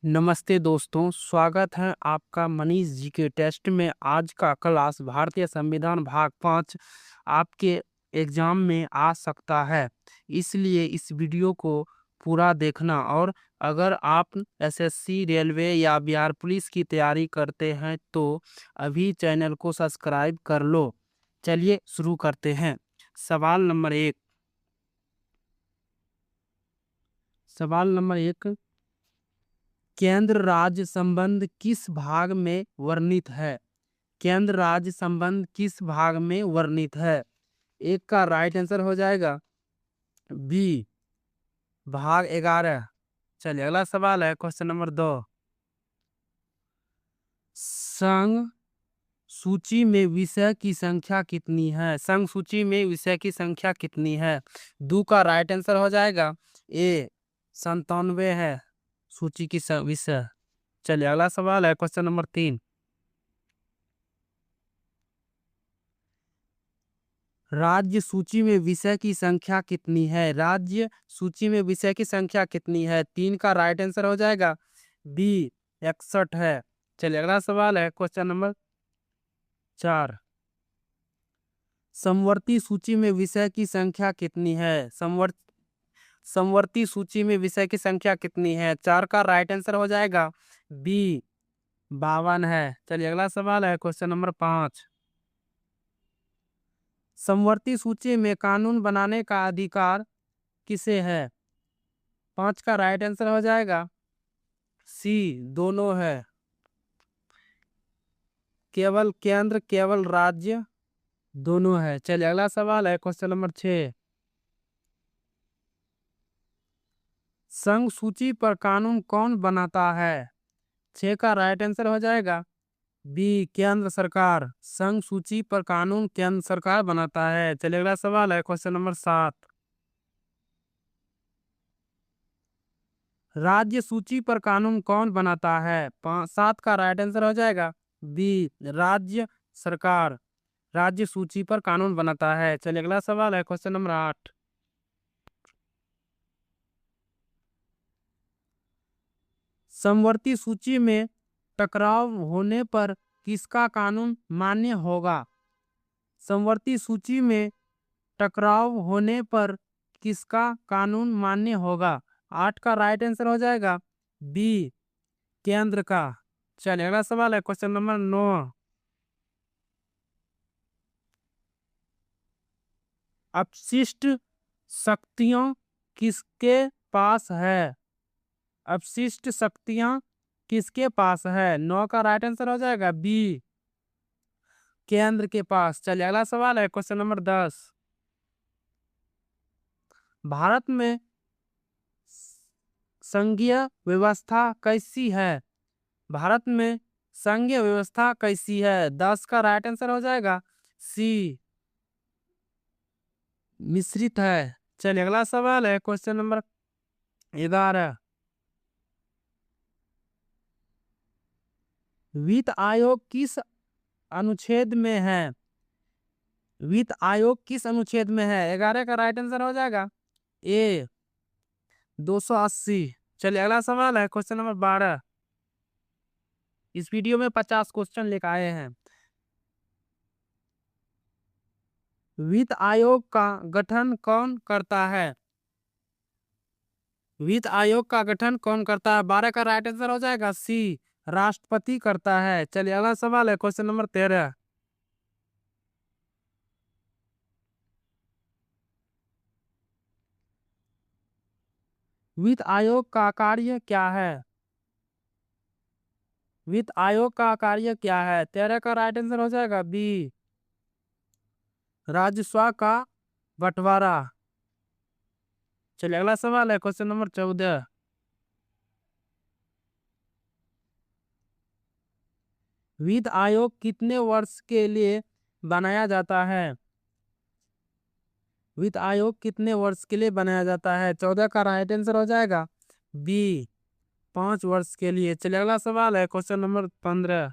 नमस्ते दोस्तों, स्वागत है आपका मनीष जी के टेस्ट में। आज का क्लास भारतीय संविधान भाग 5 आपके एग्जाम में आ सकता है, इसलिए इस वीडियो को पूरा देखना। और अगर आप एसएससी, रेलवे या बिहार पुलिस की तैयारी करते हैं तो अभी चैनल को सब्सक्राइब कर लो। चलिए शुरू करते हैं। सवाल नंबर एक। केंद्र राज्य संबंध किस भाग में वर्णित है? केंद्र राज्य संबंध किस भाग में वर्णित है? एक का राइट आंसर हो जाएगा बी, भाग 11। चलिए अगला सवाल है, क्वेश्चन नंबर 2। संघ सूची में विषय की संख्या कितनी है? संघ सूची में विषय की संख्या कितनी है? 2 का राइट आंसर हो जाएगा ए, 97 है सूची की विषय। चलिए अगला सवाल है, क्वेश्चन नंबर 3। राज्य सूची में विषय की संख्या कितनी है? राज्य सूची में विषय की संख्या कितनी है? 3 का राइट आंसर हो जाएगा बी, 61 है। चलिए अगला सवाल है, क्वेश्चन नंबर 4। समवर्ती सूची में विषय की संख्या कितनी है? समवर्ती सूची में विषय की संख्या कितनी है? 4 का राइट आंसर हो जाएगा बी, 52 है। चलिए अगला सवाल है, क्वेश्चन नंबर 5। समवर्ती सूची में कानून बनाने का अधिकार किसे है? 5 का राइट आंसर हो जाएगा सी, दोनों है। केवल केंद्र, केवल राज्य, दोनों है। चलिए अगला सवाल है, क्वेश्चन नंबर 6। संघ सूची पर कानून कौन बनाता है? 6 का राइट आंसर हो जाएगा बी, केंद्र सरकार। संघ सूची पर कानून केंद्र सरकार बनाता है। चलिए अगला सवाल है, क्वेश्चन नंबर 7। राज्य सूची पर कानून कौन बनाता है? 7 का राइट आंसर हो जाएगा बी, राज्य सरकार राज्य सूची पर कानून बनाता है। चलिए अगला सवाल है, क्वेश्चन नंबर 8। समवर्ती सूची में टकराव होने पर किसका कानून मान्य होगा? समवर्ती सूची में टकराव होने पर किसका कानून मान्य होगा? 8 का राइट आंसर हो जाएगा बी, केंद्र का। चलिए अगला सवाल है, क्वेश्चन नंबर 9। अपशिष्ट शक्तियां किसके पास है? अपशिष्ट शक्तियां किसके पास है? 9 का राइट आंसर हो जाएगा बी, केंद्र के पास। चलिए अगला सवाल है, क्वेश्चन नंबर 10। भारत में संघीय व्यवस्था कैसी है? भारत में संघीय व्यवस्था कैसी है? 10 का राइट आंसर हो जाएगा सी, मिश्रित है। चलिए अगला सवाल है, क्वेश्चन नंबर 11। वित्त आयोग किस अनुच्छेद में है? वित्त आयोग किस अनुच्छेद में है? 11 का राइट आंसर हो जाएगा ए, 280। चलिए अगला सवाल है, क्वेश्चन नंबर 12। इस वीडियो में 50 क्वेश्चन लेकर आए हैं। वित्त आयोग का गठन कौन करता है? वित्त आयोग का गठन कौन करता है? 12 का राइट आंसर हो जाएगा सी, राष्ट्रपति करता है। चलिए अगला सवाल है, क्वेश्चन नंबर 13। वित्त आयोग का कार्य क्या है? वित्त आयोग का कार्य क्या है? 13 का राइट आंसर हो जाएगा बी, राजस्व का बंटवारा। चलिए अगला सवाल है, क्वेश्चन नंबर 14। वित्त आयोग कितने वर्ष के लिए बनाया जाता है? वित्त आयोग कितने वर्ष के लिए बनाया जाता है? 14 का राइट आंसर हो जाएगा बी, 5 वर्ष के लिए। चलिए अगला सवाल है, क्वेश्चन नंबर 15।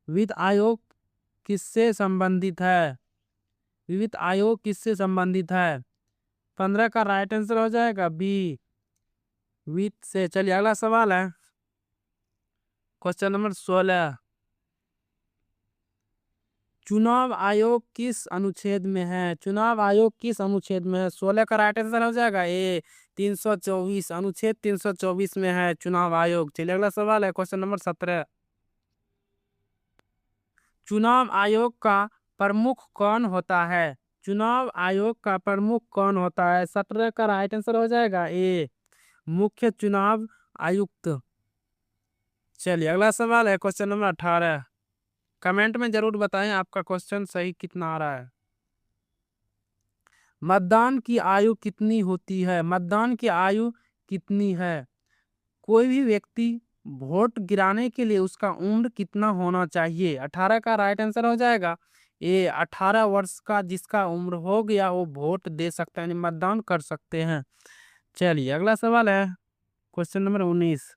वित्त आयोग किससे संबंधित है? वित्त आयोग किससे संबंधित है? 15 का राइट आंसर हो जाएगा बी, वित्त से। चलिए अगला सवाल है क्वेश्चन नंबर 16। चुनाव आयोग किस अनुच्छेद में है? चुनाव आयोग किस अनुच्छेद में है? 16 का राइट आंसर हो जाएगा ए 324, अनुच्छेद 324 में है चुनाव आयोग। चलिए अगला सवाल है क्वेश्चन नंबर 17। चुनाव आयोग का प्रमुख कौन होता है? चुनाव आयोग का प्रमुख कौन होता है? 17 का राइट आंसर हो जाएगा ए मुख्य चुनाव आयुक्त। चलिए अगला सवाल है क्वेश्चन नंबर 18। कमेंट में जरूर बताएं आपका क्वेश्चन सही कितना आ रहा है। मतदान की आयु कितनी होती है? मतदान की आयु कितनी है? कोई भी व्यक्ति वोट गिराने के लिए उसका उम्र कितना होना चाहिए? 18 का राइट आंसर हो जाएगा ये 18 वर्ष का जिसका उम्र हो गया वो वोट दे सकता है, यानी मतदान कर सकते हैं। चलिए अगला सवाल है क्वेश्चन नंबर 19।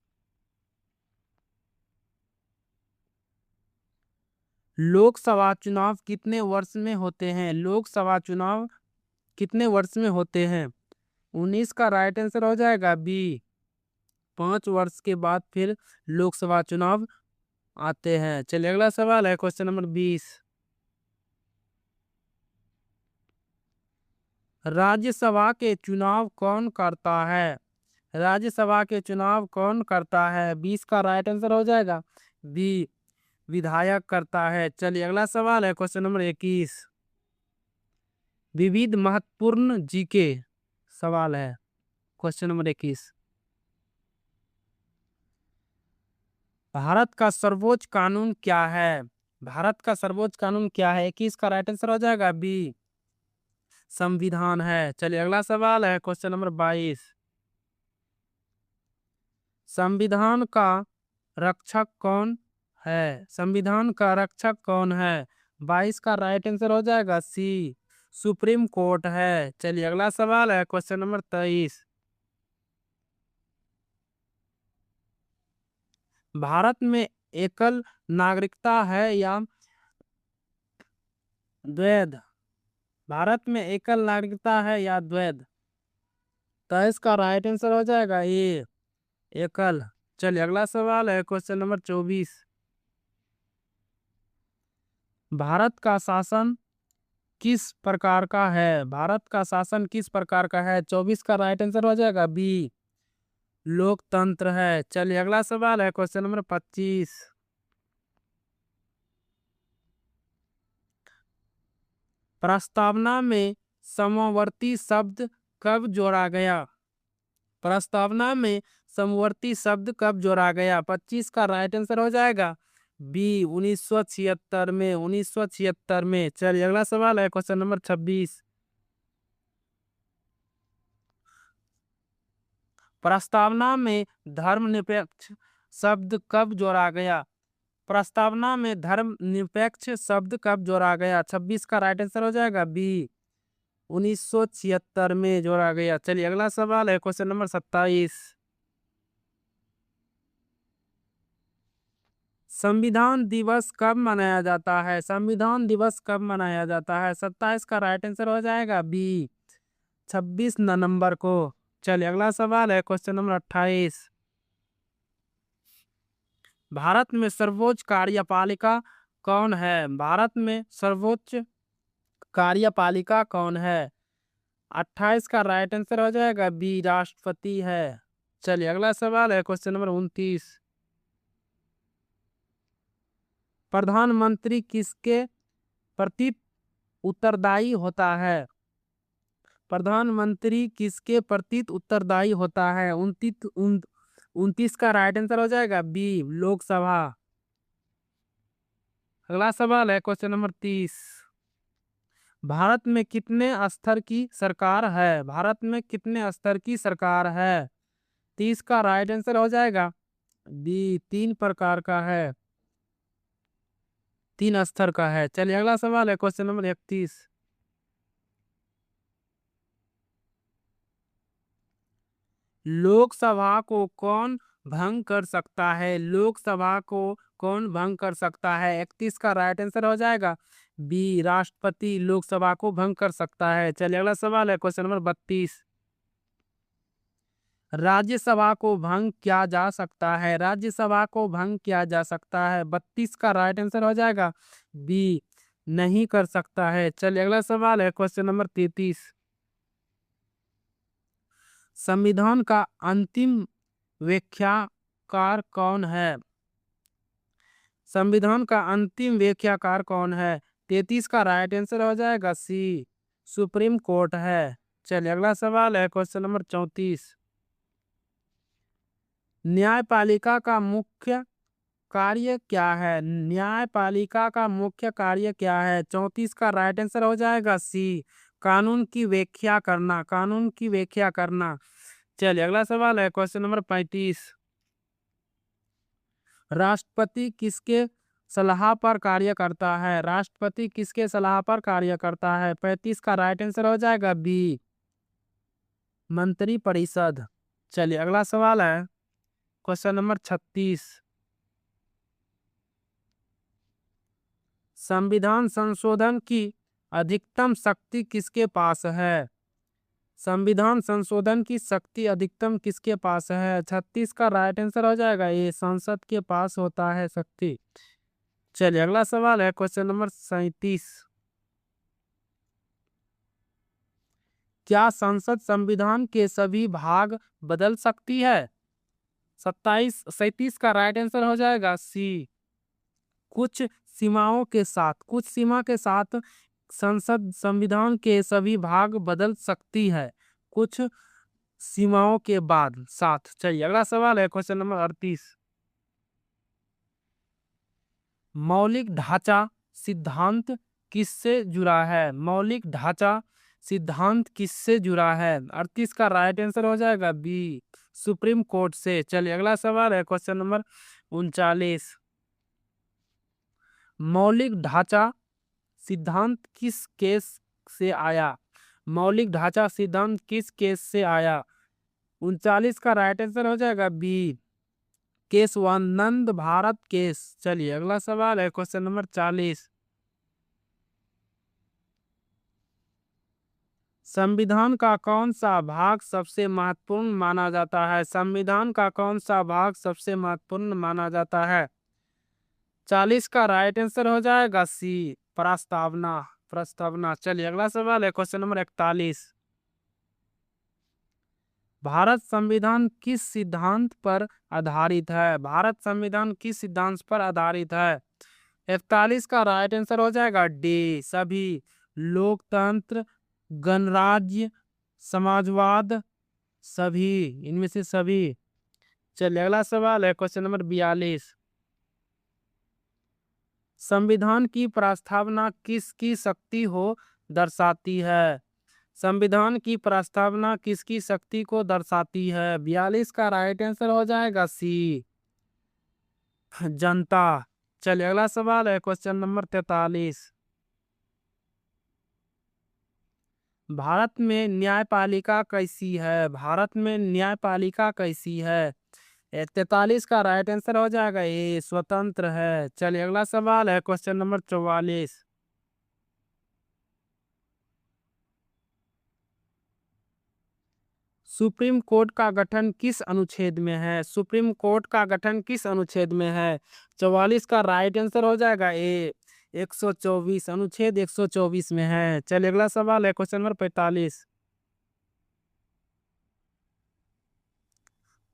लोकसभा चुनाव कितने वर्ष में होते हैं? लोकसभा चुनाव कितने वर्ष में होते हैं? 19 का राइट आंसर हो जाएगा बी 5 वर्ष के बाद फिर लोकसभा चुनाव आते हैं। चलिए अगला सवाल है क्वेश्चन नंबर 20। राज्यसभा के चुनाव कौन करता है? राज्यसभा के चुनाव कौन करता है? 20 का राइट आंसर हो जाएगा बी विधायक करता है। चलिए अगला सवाल है क्वेश्चन नंबर 21। विविध महत्वपूर्ण जीके सवाल है क्वेश्चन नंबर 21। भारत का सर्वोच्च कानून क्या है? भारत का सर्वोच्च कानून क्या है? 21 का राइट आंसर हो जाएगा बी संविधान है। चलिए अगला सवाल है क्वेश्चन नंबर 22। संविधान का रक्षक कौन है? संविधान का रक्षक कौन है? 22 का राइट आंसर हो जाएगा सी सुप्रीम कोर्ट है। चलिए अगला सवाल है क्वेश्चन नंबर 23। भारत में एकल नागरिकता है या द्वैध? भारत में एकल नागरिकता है या द्वैध? 23 का राइट आंसर हो जाएगा ये एकल। चलिए अगला सवाल है क्वेश्चन नंबर 24। भारत का शासन किस प्रकार का है? भारत का शासन किस प्रकार का है? 24 का राइट आंसर हो जाएगा बी लोकतंत्र है। चलिए अगला सवाल है क्वेश्चन नंबर 25। प्रस्तावना में समवर्ती शब्द कब जोड़ा गया? प्रस्तावना में समवर्ती शब्द कब जोड़ा गया? 25 का राइट आंसर हो जाएगा बी 1976 में 1976 में। चलिए अगला सवाल है क्वेश्चन नंबर 26। प्रस्तावना में धर्मनिरपेक्ष शब्द कब जोड़ा गया? प्रस्तावना में धर्मनिरपेक्ष शब्द कब जोड़ा गया? 26 का राइट आंसर हो जाएगा बी 1976 में जोड़ा गया। चलिए अगला सवाल है क्वेश्चन नंबर 27। संविधान दिवस कब मनाया जाता है? संविधान दिवस कब मनाया जाता है? 27 का राइट आंसर हो जाएगा बी 26 नवंबर को। चलिए अगला सवाल है क्वेश्चन नंबर 28। भारत में सर्वोच्च कार्यपालिका कौन है? भारत में सर्वोच्च कार्यपालिका कौन है? 28 का राइट आंसर हो जाएगा बी राष्ट्रपति है। चलिए अगला सवाल है क्वेश्चन नंबर 29। प्रधानमंत्री किसके प्रति उत्तरदायी होता है? प्रधानमंत्री किसके प्रति उत्तरदायी होता है? 29 का राइट आंसर हो जाएगा बी लोकसभा। अगला सवाल है क्वेश्चन नंबर 30। भारत में कितने स्तर की सरकार है? भारत में कितने स्तर की सरकार है? 30 का राइट आंसर हो जाएगा बी 3 प्रकार का है, 3 स्तर का है। चलिए अगला सवाल है क्वेश्चन नंबर 31। लोकसभा को कौन भंग कर सकता है? लोकसभा को कौन भंग कर सकता है? 31 का राइट आंसर हो जाएगा बी राष्ट्रपति लोकसभा को भंग कर सकता है। चलिए अगला सवाल है क्वेश्चन नंबर 32। राज्यसभा को भंग किया जा सकता है, राज्यसभा को भंग किया जा सकता है। 32 का राइट आंसर हो जाएगा बी, नहीं कर सकता है। चलिए अगला सवाल है क्वेश्चन नंबर 33। संविधान का अंतिम व्याख्याकार कौन है? संविधान का अंतिम व्याख्याकार कौन है? 33 का राइट आंसर हो जाएगा सी, सुप्रीम कोर्ट है। चलिए अगला सवाल है क्वेश्चन नंबर 34। न्यायपालिका का मुख्य कार्य क्या है? न्यायपालिका का मुख्य कार्य क्या है? 34 का राइट आंसर हो जाएगा सी, कानून की व्याख्या करना, कानून की व्याख्या करना। चलिए अगला सवाल है क्वेश्चन नंबर 35। राष्ट्रपति किसके सलाह पर कार्य करता है? राष्ट्रपति किसके सलाह पर कार्य करता है? 35 का राइट आंसर हो जाएगा बी, मंत्री परिषद। चलिए अगला सवाल है क्वेश्चन नंबर 36। संविधान संशोधन की अधिकतम शक्ति किसके पास है? संविधान संशोधन की शक्ति अधिकतम किसके पास है? 36 का राइट आंसर हो जाएगा ये, संसद के पास होता है शक्ति। चलिए अगला सवाल है क्वेश्चन नंबर 37। क्या संसद संविधान के सभी भाग बदल सकती है? 37 का राइट आंसर हो जाएगा सी, कुछ सीमाओं के साथ, कुछ सीमा के साथ संसद संविधान के सभी भाग बदल सकती है, कुछ सीमाओं के बाद साथ। चलिए अगला सवाल है क्वेश्चन नंबर 38। मौलिक ढांचा सिद्धांत किससे जुड़ा है? मौलिक ढांचा सिद्धांत किससे जुड़ा है? 38 का राइट आंसर हो जाएगा बी, सुप्रीम कोर्ट से। चलिए अगला सवाल है क्वेश्चन नंबर 39। मौलिक ढांचा सिद्धांत किस केस से आया? मौलिक ढांचा सिद्धांत किस केस से आया? 39 का राइट आंसर हो जाएगा बी, केशवानंद भारत केस। चलिए अगला सवाल है क्वेश्चन नंबर 40। संविधान का कौन सा भाग सबसे महत्वपूर्ण माना जाता है? संविधान का कौन सा भाग सबसे महत्वपूर्ण माना जाता है? 40 का राइट आंसर हो जाएगा सी, प्रस्तावना, प्रस्तावना। चलिए अगला सवाल है क्वेश्चन नंबर 41। भारत संविधान किस सिद्धांत पर आधारित है? भारत संविधान किस सिद्धांत पर आधारित है? 41 का राइट आंसर हो जाएगा डी, सभी, लोकतंत्र, गणराज्य, समाजवाद, सभी, इनमें से सभी। चलिए अगला सवाल है क्वेश्चन नंबर 42। संविधान की प्रस्तावना किसकी शक्ति हो दर्शाती है? संविधान की प्रस्तावना किसकी शक्ति को दर्शाती है? 42 का राइट आंसर हो जाएगा सी, जनता। चलिए अगला सवाल है क्वेश्चन नंबर 43। भारत में न्यायपालिका कैसी है? भारत में न्यायपालिका कैसी है? 43 का राइट आंसर हो जाएगा ये, स्वतंत्र है। चलिए अगला सवाल है क्वेश्चन नंबर 44। सुप्रीम कोर्ट का गठन किस अनुच्छेद में है? सुप्रीम कोर्ट का गठन किस अनुच्छेद में है? 44 का राइट आंसर हो जाएगा ए, 124, अनुच्छेद 124 में है। चलिए अगला सवाल है क्वेश्चन नंबर 45।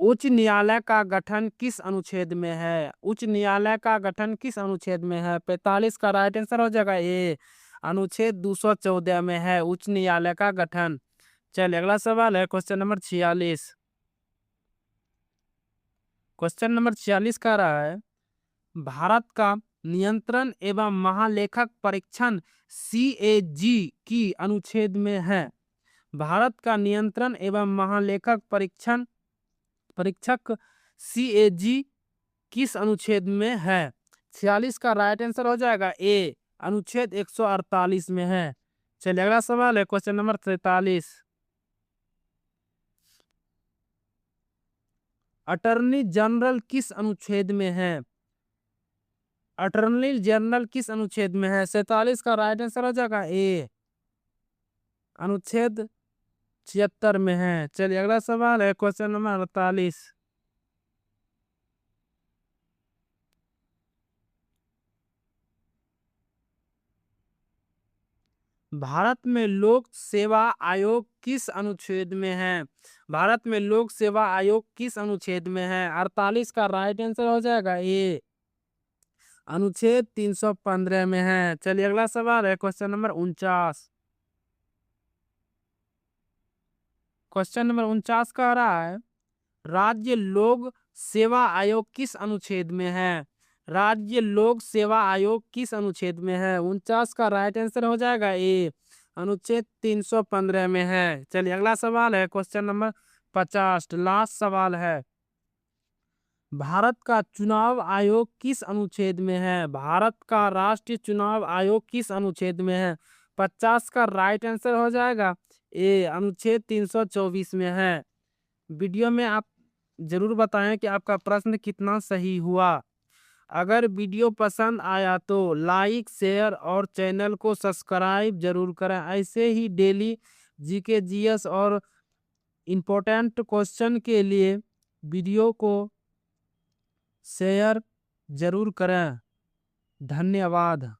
उच्च न्यायालय का गठन किस अनुच्छेद में है? उच्च न्यायालय का गठन किस अनुच्छेद में है? 45 का राइट आंसर हो जाएगा ए, अनुच्छेद 214 में है उच्च न्यायालय का गठन। चलिए अगला सवाल है क्वेश्चन नंबर 46। क्वेश्चन नंबर 46 का रहा है, भारत का नियंत्रण एवं महालेखक परीक्षण सीएजी की अनुच्छेद में है? भारत का नियंत्रण एवं महालेखक परीक्षक सीएजी किस अनुच्छेद में है? 46 का राइट आंसर हो जाएगा ए, अनुच्छेद 148 में है। चलिए अगला सवाल है क्वेश्चन नंबर 43। अटर्नी जनरल किस अनुच्छेद में है? अटर्नी जनरल किस अनुच्छेद में है? 47 का राइट आंसर हो जाएगा ए, अनुच्छेद 76 में है। चलिए अगला सवाल है क्वेश्चन नंबर 48। भारत में लोक सेवा आयोग किस अनुच्छेद में है? भारत में लोक सेवा आयोग किस अनुच्छेद में है? 48 का राइट आंसर हो जाएगा ए, अनुच्छेद 315 में है। चलिए अगला सवाल है क्वेश्चन नंबर 49। क्वेश्चन नंबर 49 कह रहा है राज्य लोक सेवा आयोग किस अनुच्छेद में है? राज्य लोक सेवा आयोग किस अनुच्छेद में है? 49 का राइट आंसर हो जाएगा ए, अनुच्छेद 315 में है। चलिए अगला सवाल है क्वेश्चन नंबर 50, लास्ट सवाल है। भारत का चुनाव आयोग किस अनुच्छेद में है? भारत का राष्ट्रीय चुनाव आयोग किस अनुच्छेद में है? 50 का राइट आंसर हो जाएगा ए, अनुच्छेद 324 में है। वीडियो में आप जरूर बताएं कि आपका प्रश्न कितना सही हुआ। अगर वीडियो पसंद आया तो लाइक शेयर और चैनल को सब्सक्राइब जरूर करें। ऐसे ही डेली जीके जीएस और इम्पोर्टेंट क्वेश्चन के लिए वीडियो को शेयर जरूर करें। धन्यवाद।